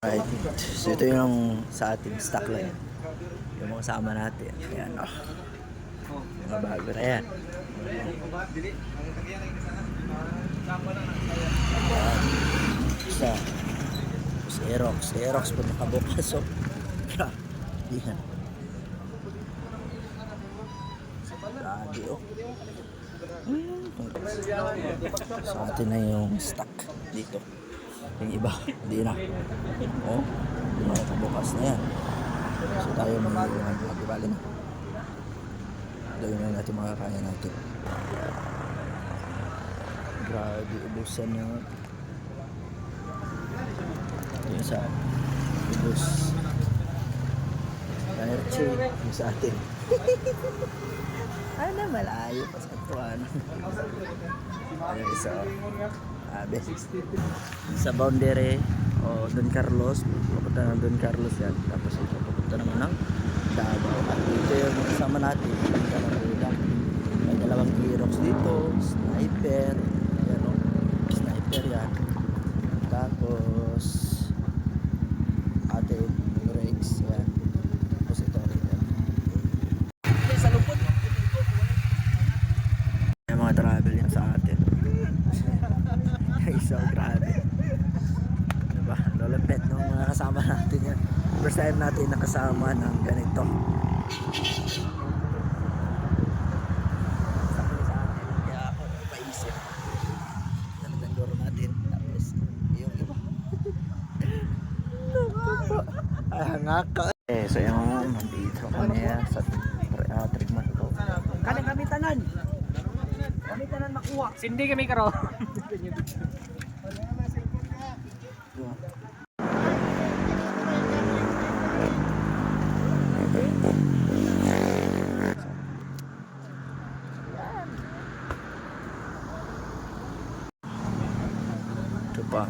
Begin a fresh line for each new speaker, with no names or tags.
Right. So ito yung sa ating stock line. Yung mga kasama natin. Ayan o. Mga bago na yan. Ayan. Isa. Si Aerox. Si Aerox po nakabukas o. Yan. Grabe o. So atin na yung stock dito. Yung iba, hindi na. Oh, yung mga kabukas na yan. So tayo mag-ibali na. Gawin na natin mga kaya natin. Grabe, ubusan na. Yung sa ubus. Energy yung sa atin. Ano, malayo pa sa tuwan. Ayun, isa. Sa boundary o Don Carlos, pupunta ng Don Carlos yan, tapos ito pupunta naman ng Davao. At dito yung kasama natin, may dalawang Aerox dito, sniper yan o, sniper yan, tapos atin Rex yan, tapos ito yan. Yung mga travel yan sa atin. So grabe, diba? Lolapet ng mga kasama natin yan. First time natin nakasama ng ganito. Sabi sa atin, kaya ako paisip ng goro natin. Tapos yung iba ngaka. So yung nandito kami sa treatment ko.
Kaling kami tanan. Kami tanan makuha. Sindi kami karo.
Ito pa.